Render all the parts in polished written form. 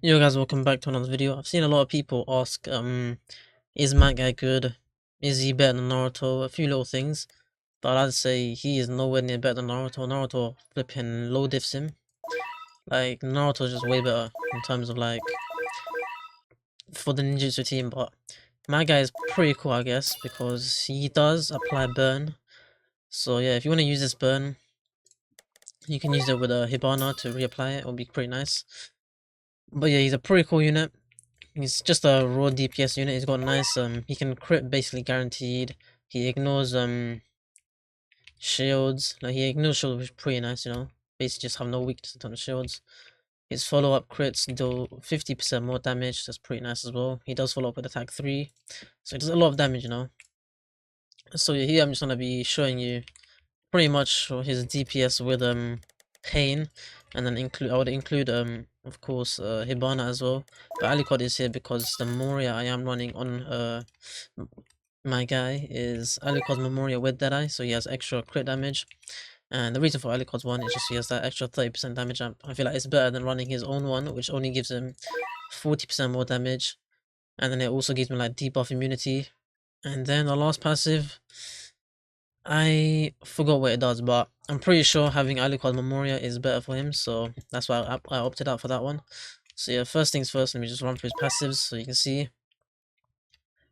Yo guys, welcome back to another video. I've seen a lot of people ask, is Mad Guy good? Is he better than Naruto? A few little things. But I'd say he is nowhere near better than Naruto. Naruto flipping low diffs him. Like, Naruto's just way better in terms of like, for the ninjutsu team, but Mad Guy is pretty cool, I guess, because he does apply burn. So yeah, if you want to use this burn, you can use it with a Hibana to reapply it. It'll be pretty nice. But yeah, he's a pretty cool unit. He's just a raw DPS unit. He's got nice he can crit basically guaranteed. He ignores shields. Like he ignores shields, which is pretty nice, you know. Basically just have no weakness in terms of shields. His follow up crits do 50% more damage. That's pretty nice as well. He does follow up with attack 3. So it does a lot of damage, you know. So yeah, here I'm just gonna be showing you pretty much his DPS with pain, and then I would include of course Hibana as well. But Alucard is here because the Moria I am running on my guy is Alucard's Memoria with Deadeye, so he has extra crit damage. And the reason for Alucard's one is just he has that extra 30% damage amp. I feel like it's better than running his own one, which only gives him 40% more damage. And then it also gives me like debuff immunity. And then the last passive, I forgot what it does, but I'm pretty sure having Alucard Memoria is better for him, so that's why I opted out for that one. So yeah, first things first, let me just run through his passives so you can see.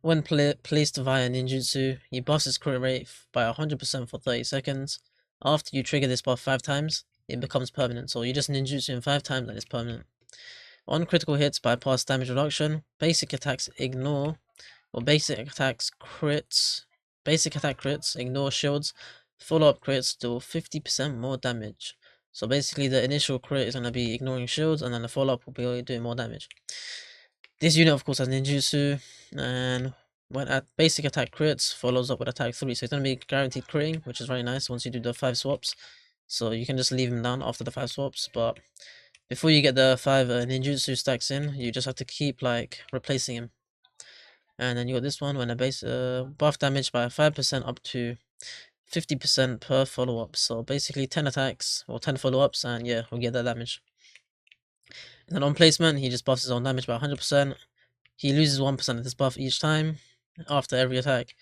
When placed via ninjutsu, he buffs his crit rate by 100% for 30 seconds. After you trigger this buff 5 times, it becomes permanent, so you just ninjutsu him 5 times and it's permanent. On critical hits, bypass damage reduction, basic attacks ignore, or basic attack crits, ignore shields, follow-up crits do 50% more damage. So basically the initial crit is going to be ignoring shields, and then the follow-up will be doing more damage. This unit of course has ninjutsu, and when at basic attack crits, follows up with attack 3, so it's going to be guaranteed critting, which is very nice once you do the 5 swaps. So you can just leave him down after the 5 swaps, but before you get the 5 ninjutsu stacks in, you just have to keep like replacing him. And then you got this one when a base buff damage by 5% up to 50% per follow-up. So basically 10 attacks or 10 follow-ups, and yeah, we'll get that damage. And then on placement, he just buffs his own damage by 100%. He loses 1% of this buff each time after every attack.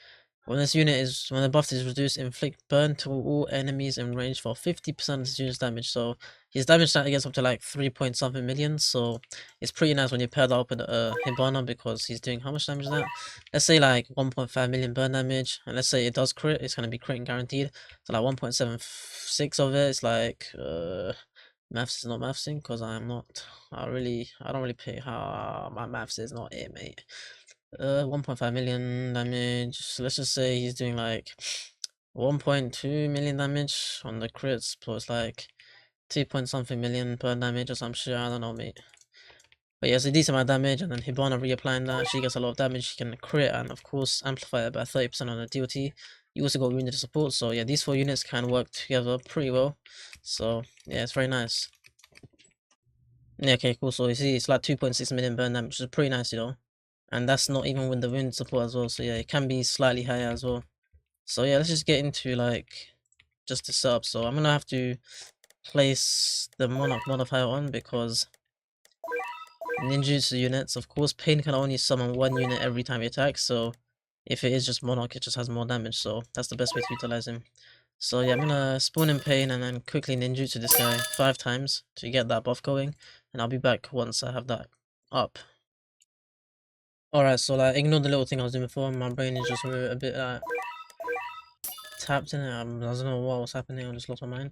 When the buff is reduced, inflict burn to all enemies in range for 50% of his unit's damage. So his damage stat gets up to like 3 point something million. So it's pretty nice when you pair that up with Hibana, because he's doing how much damage is that? Let's say like 1.5 million burn damage, and let's say it does crit, it's gonna be critting guaranteed. So like 1.76 of it is like maths is not mathsing, because I don't really pay how my maths is not it, mate. 1.5 million damage. So let's just say he's doing like 1.2 million damage on the crits, plus like 2 point something million per damage or some shit. I don't know, mate. But yeah, it's a decent amount of damage, and then Hibana reapplying that. She gets a lot of damage. She can crit and, of course, amplify it by 30% on the DOT. You also got wounded support, so yeah, these 4 units can work together pretty well. So yeah, it's very nice. Yeah, okay, cool. So you see, it's like 2.6 million burn damage, which is pretty nice, you know. And that's not even with the wound support as well. So yeah, it can be slightly higher as well. So yeah, let's just get into like just the setup. So I'm gonna have to place the Monarch modifier on, because ninjutsu units, of course, Pain can only summon 1 unit every time he attacks. So if it is just Monarch, it just has more damage. So that's the best way to utilize him. So yeah, I'm gonna spawn in Pain and then quickly ninjutsu this guy 5 times to get that buff going, and I'll be back once I have that up. Alright, so like ignore the little thing I was doing before. My brain is just a bit tapped in it. I don't know what was happening. I just lost my mind.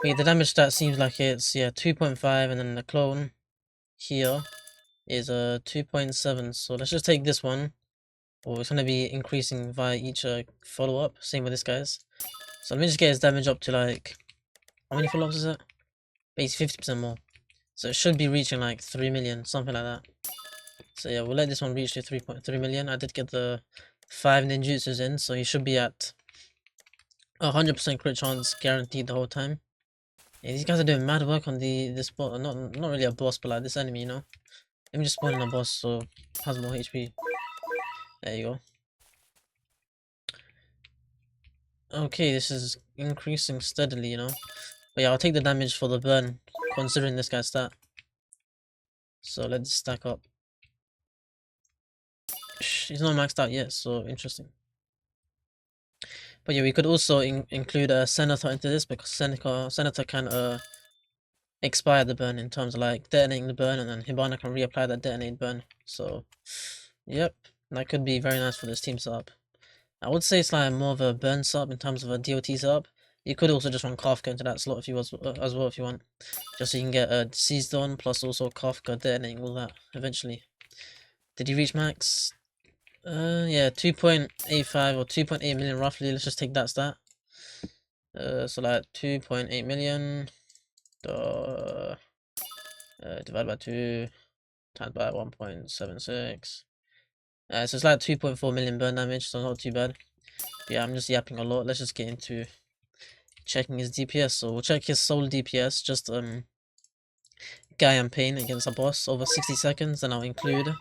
Wait, the damage stat seems like it's 2.5, and then the clone here is 2.7. So let's just take this one. Or it's gonna be increasing via each follow up. Same with this guy's. So let me just get his damage up to like, how many follow ups is it? Basically 50% more. So it should be reaching like 3 million, something like that. So yeah, we'll let this one reach to 3.3 million. I did get the 5 ninjutsus in, so he should be at 100% crit chance guaranteed the whole time. Yeah, these guys are doing mad work on this boss. Not really a boss, but like this enemy, you know. Let me just spawn in a boss so has more HP. There you go. Okay, this is increasing steadily, you know. But yeah, I'll take the damage for the burn, considering this guy's stat. So let's stack up. He's not maxed out yet, so interesting. But yeah, we could also include a Senator into this because Senator can expire the burn in terms of like detonating the burn, and then Hibana can reapply that detonate burn. So, yep, that could be very nice for this team setup. I would say it's like more of a burn sub in terms of a DOT setup. You could also just run Kafka into that slot if you was as well if you want, just so you can get a seized on plus also Kafka detonating all that eventually. Did he reach max? Yeah, 2.85 or 2.8 million roughly. Let's just take that stat. So like 2.8 million divided by 2 times by 1.76. So it's like 2.4 million burn damage, so not too bad. But yeah, I'm just yapping a lot. Let's just get into checking his DPS. So we'll check his sole DPS, just Guy and Pain against a boss over 60 seconds, and I'll include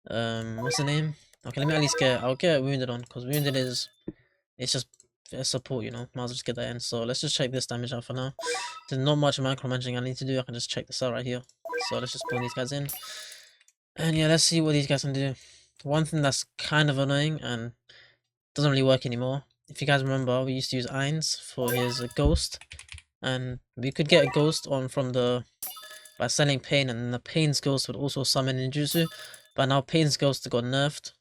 what's the name? Okay, let me at least I'll get Wounded on, because Wounded is, it's just support, you know, might as well just get that in. So let's just check this damage out for now. There's not much micromanaging I need to do, I can just check this out right here. So let's just pull these guys in. And yeah, let's see what these guys can do. One thing that's kind of annoying and doesn't really work anymore. If you guys remember, we used to use Ainz for his ghost, and we could get a ghost on from the by selling Pain, and the Pain's ghost would also summon Ninjutsu. But now Pain's ghost got nerfed,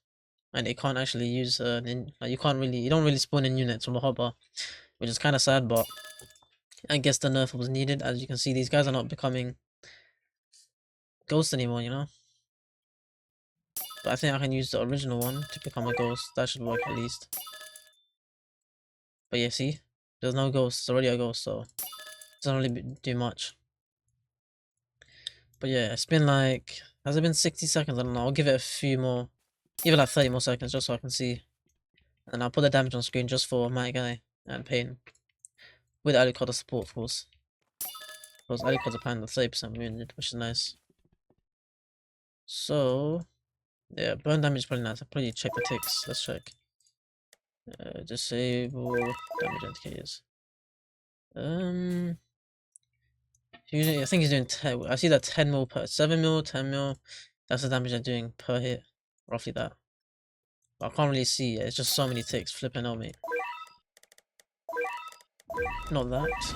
and it can't actually use like you don't really spawn in units from the hotbar, which is kind of sad. But I guess the nerf was needed. As you can see, these guys are not becoming ghosts anymore, you know. But I think I can use the original one to become a ghost. That should work at least. But yeah, see, there's no ghost. It's already a ghost, so it doesn't really do much. But yeah, it's been like, has it been 60 seconds? I don't know. I'll give it a few more, give it like 30 more seconds just so I can see. And I'll put the damage on screen just for my guy and Pain. With Alucard as support, of course. Because Alucard's applying the 30% wounded, which is nice. So, yeah, burn damage is pretty nice. I'll probably check the ticks. Let's check. Disable damage indicators. Usually, I think he's doing 10. I see that 10 mil per 7 mil, 10 mil. That's the damage they're doing per hit. Roughly that. But I can't really see it. It's just so many ticks flipping on me. Not that.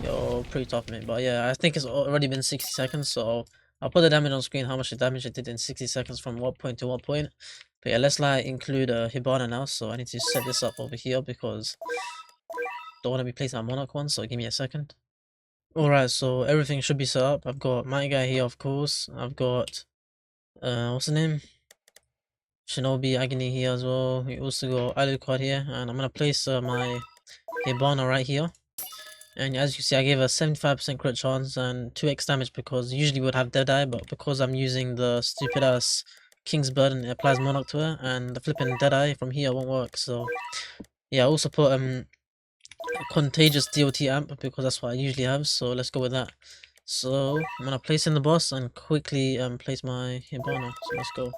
Yo, pretty tough, mate. But yeah, I think it's already been 60 seconds, so I'll put the damage on screen, how much the damage it did in 60 seconds from what point to what point. But yeah, let's like include Hibana now, so I need to set this up over here because I don't want to be placing my Monarch one, so give me a second. Alright, so everything should be set up. I've got my guy here, of course. I've got, what's the name? Shinobi Agony here as well. We also got Alucard here, and I'm gonna place my Hibana right here. And as you see, I gave a 75% crit chance and 2x damage because usually we would have Deadeye, but because I'm using the stupid ass King's Burden, it applies Monarch to her, and the flipping Deadeye from here won't work. So yeah, I also put a Contagious DOT amp because that's what I usually have. So let's go with that. So I'm gonna place in the boss and quickly place my Hibana. So let's go.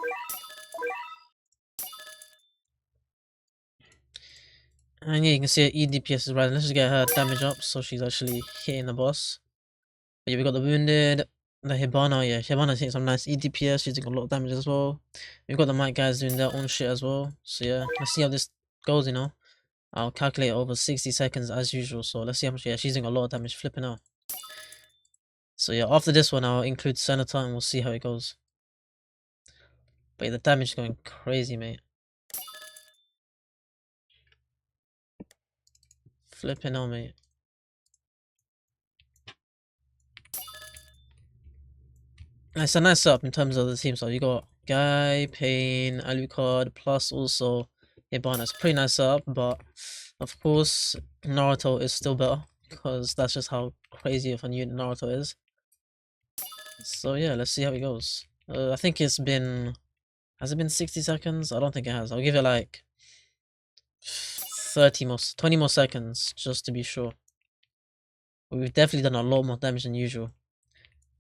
And yeah, you can see her EDPS is rising. Let's just get her damage up so she's actually hitting the boss. But yeah, we got the wounded, the Hibana. Yeah, Hibana's hitting some nice EDPS, she's doing a lot of damage as well. We've got the mic guys doing their own shit as well. So yeah, let's see how this goes, you know. I'll calculate over 60 seconds as usual. So let's see how much. Yeah, she's doing a lot of damage, flipping out. So yeah, after this one, I'll include Senator and we'll see how it goes. But yeah, the damage is going crazy, mate. Flipping out, mate. It's a nice setup in terms of the team. So you got Guy, Pain, Alucard, plus also Hibana. It's a pretty nice setup, but of course Naruto is still better because that's just how crazy of a unit Naruto is. So yeah, let's see how it goes. I think it's been, has it been 60 seconds? I don't think it has. I'll give it like 20 more seconds just to be sure. We've definitely done a lot more damage than usual.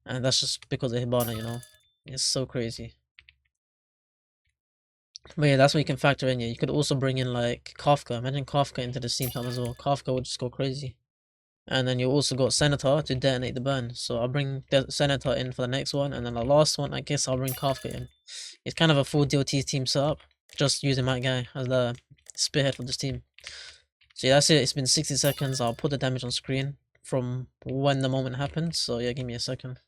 And that's just because of Hibana, you know. It's so crazy. But yeah, that's what you can factor in. Yeah, you could also bring in like Kafka. Imagine Kafka into the steam time as well. Kafka would just go crazy. And then you also got Senator to detonate the burn. So I'll bring the Senator in for the next one, and then the last one, I guess I'll bring Kafka in. It's kind of a full DOT team setup, just using my guy as the spearhead for this team. So yeah, that's it. It's been 60 seconds. I'll put the damage on screen from when the moment happened. So yeah, give me a second.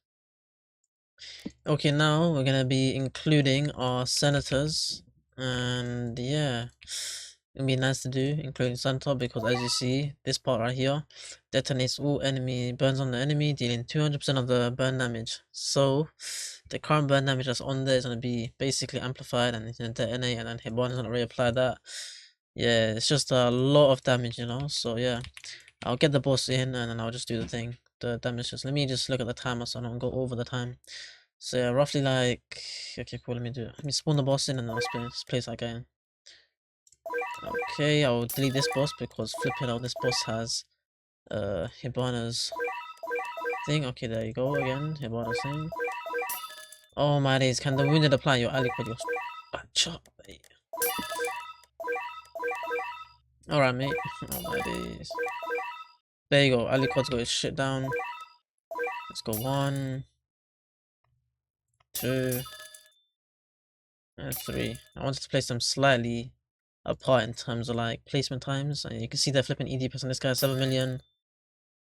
Okay, now we're gonna be including our senators, and yeah, it'll be nice to do, including senator, because as you see, this part right here detonates all enemy burns on the enemy, dealing 200% of the burn damage. So the current burn damage that's on there is gonna be basically amplified, and it's gonna detonate, and then Hibana is gonna reapply that. Yeah, it's just a lot of damage, you know. So yeah, I'll get the boss in, and then I'll just do the thing. The damage just. Let me just look at the timer so I don't go over the time. So yeah, roughly like, okay, cool, let me do it. Let me spawn the boss in and then I'll place that guy in. Okay, I'll delete this boss because flipping out this boss has Hibana's thing. Okay, there you go again, Hibana's thing. Oh my days, can the wounded apply your aliquid, your chop, mate. Alright, mate. Oh my days. There you go, aliquid's got his shit down. Let's go 1, 2, and 3. I wanted to place them slightly apart in terms of like placement times, and you can see they're flipping EDPS on this guy 7 million,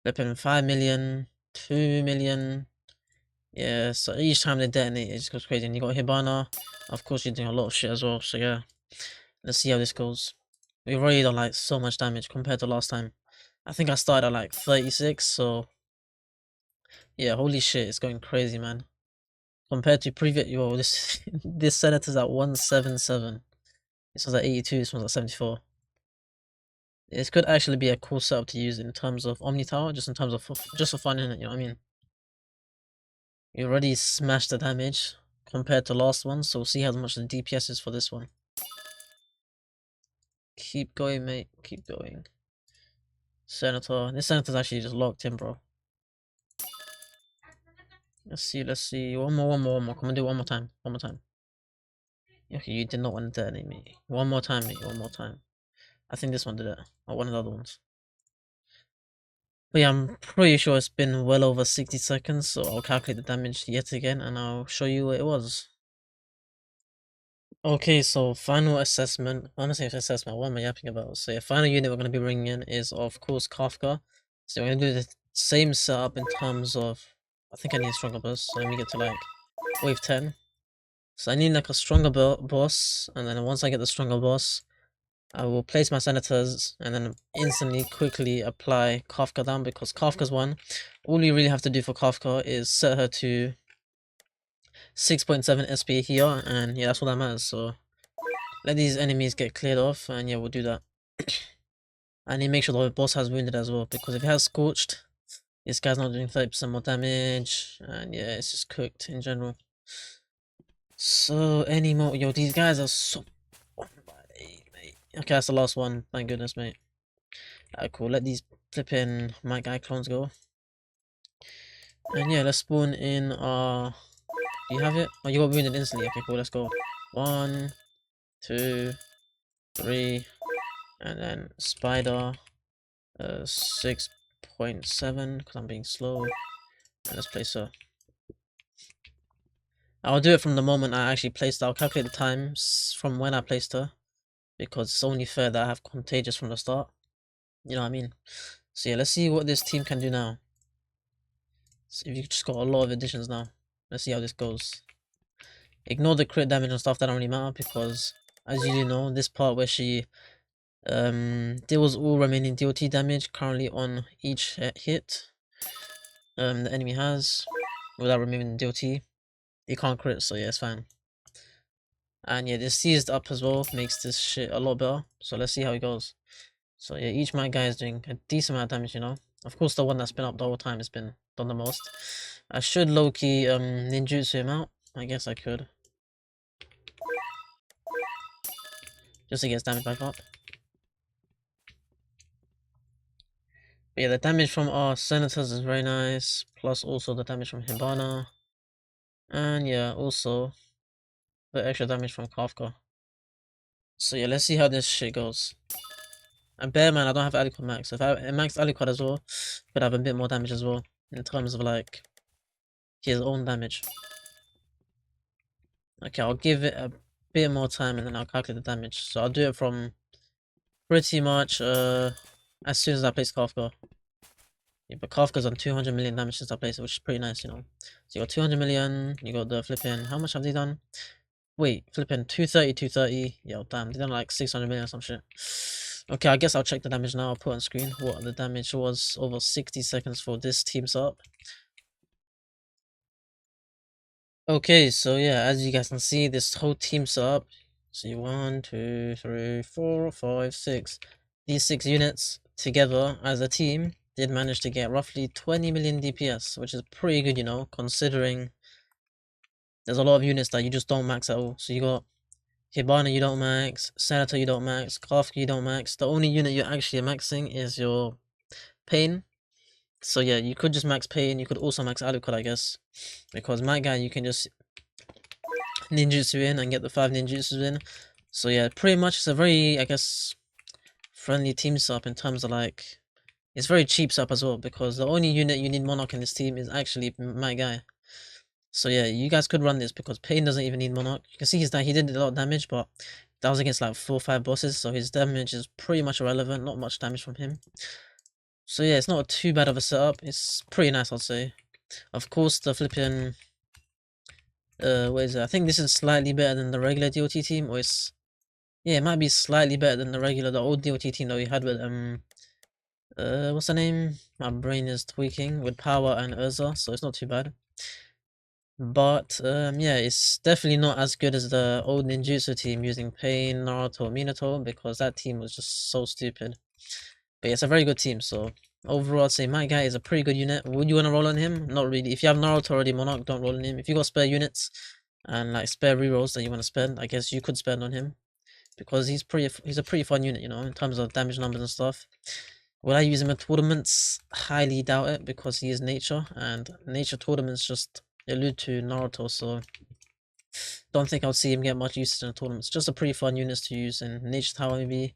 flipping 5 million, 2 million. Yeah, so each time they detonate, it just goes crazy. And you got Hibana, of course, you're doing a lot of shit as well. So yeah, let's see how this goes. We've already done like so much damage compared to last time. I think I started at like 36, so yeah, holy shit, it's going crazy, man. Compared to previous, yo, this this senator's at 177. This one's at 82. This one's at 74. This could actually be a cool setup to use in terms of Omni Tower, just in terms of just for fun, innit, you know what I mean? You already smashed the damage compared to last one, so we'll see how much the DPS is for this one. Keep going, mate. Keep going. Senator. This Senator's actually just locked in, bro. Let's see, let's see. One more. Come on, do it one more time. One more time. Okay, you did not want to detonate me. One more time, mate. One more time. I think this one did it. Or one of the other ones. But yeah, I'm pretty sure it's been well over 60 seconds, so I'll calculate the damage yet again and I'll show you what it was. Okay, so final assessment. I want to say assessment, what am I yapping about? So yeah, final unit we're going to be bringing in is of course Kafka. So we're going to do the same setup in terms of, I think I need a stronger boss, so let me get to like wave 10. So I need like a stronger boss, and then once I get the stronger boss, I will place my senators and then instantly quickly apply Kafka down, because Kafka's one. All you really have to do for Kafka is set her to 6.7 SP here, and yeah, that's all that matters. So let these enemies get cleared off, and yeah, we'll do that. I need to make sure the boss has wounded as well, because if it has scorched, this guy's not doing 30% more damage, and yeah, it's just cooked in general. So any more, yo, these guys are so. Oh my, mate. Okay, that's the last one. Thank goodness, mate. Alright, cool. Let these flipping my guy clones go. And yeah, let's spawn in our. Do you have it? Oh, you got wounded instantly. Okay, cool. Let's go. 1, 2, 3, and then spider. 6.7 because I'm being slow. And let's place her. I'll do it from the moment I actually placed her. I'll calculate the times from when I placed her, because it's only fair that I have contagious from the start. You know what I mean? So yeah, let's see what this team can do now. So you've just got a lot of additions now. Let's see how this goes. Ignore the crit damage and stuff, that don't really matter, because as you know, this part where she deals all remaining DOT damage currently on each hit the enemy has without removing DOT. You can't crit, so yeah, it's fine. And yeah, this seized up as well makes this shit a lot better. So let's see how it goes. So yeah, each my guy is doing a decent amount of damage, you know. Of course, the one that's been up the whole time has been done the most. I should low-key ninjutsu him out. I guess I could. Just to get his damage back up. But yeah, the damage from our senators is very nice. Plus also the damage from Hibana. And yeah, also the extra damage from Kafka. So yeah, let's see how this shit goes. And bear man, I don't have Alucard max. If I max Alucard as well, could have a bit more damage as well in terms of like his own damage. Okay, I'll give it a bit more time and then I'll calculate the damage. So I'll do it from pretty much as soon as I place Kafka. Yeah, but Kafka's on 200 million damage since I placed it, which is pretty nice, you know. So you got 200 million, you got the flipping, how much have they done? Wait, flipping 230, 230. Yo, damn, they done like 600 million or some shit. Okay, I guess I'll check the damage now. I'll put on screen what the damage was over 60 seconds for this team setup. Okay, so yeah, as you guys can see, this whole team setup. See, 1, 2, 3, 4, 5, 6. These 6 units together as a team did manage to get roughly 20 million DPS, which is pretty good, you know, considering there's a lot of units that you just don't max at all. So you got Hibana you don't max, Senator you don't max, Kafka you don't max. The only unit you're actually maxing is your Pain. So yeah, you could just max Pain, you could also max Alucard, I guess. Because my guy, you can just ninjutsu in and get the 5 ninjutsu in. So yeah, pretty much it's a very, I guess, friendly team setup in terms of like, it's very cheap setup as well because the only unit you need Monarch in this team is actually my guy. So yeah, you guys could run this because Pain doesn't even need Monarch. You can see he did a lot of damage, but that was against like 4 or 5 bosses, so his damage is pretty much irrelevant, not much damage from him. So yeah, it's not too bad of a setup, it's pretty nice I'd say. Of course the flipping what is it? I think this is slightly better than the regular DOT team, or it's yeah, it might be slightly better than the old DOT team that we had with what's the name? My brain is tweaking with Power and Urza, so it's not too bad. But yeah, it's definitely not as good as the old ninjutsu team using Pain, Naruto, Minato, because that team was just so stupid. But yeah, it's a very good team, so overall I'd say my guy is a pretty good unit. Would you want to roll on him? Not really. If you have Naruto already, Monarch, don't roll on him. If you got spare units and like spare rerolls that you want to spend, I guess you could spend on him. Because he's a pretty fun unit, you know, in terms of damage numbers and stuff. Will I use him at tournaments? Highly doubt it because he is nature and nature tournaments just allude to Naruto, so don't think I'll see him get much usage in the tournaments. Just a pretty fun units to use in Nature Tower maybe,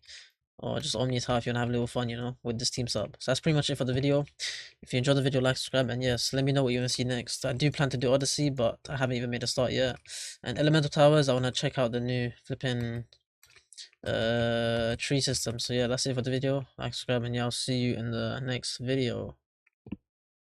or just Omni Tower if you wanna have a little fun, you know, with this team sub. So that's pretty much it for the video. If you enjoyed the video, like, subscribe, and yes, let me know what you wanna see next. I do plan to do Odyssey, but I haven't even made a start yet. And Elemental Towers, I wanna check out the new flipping tree system. So yeah, that's it for the video. Like, subscribe, and yeah, I'll see you in the next video.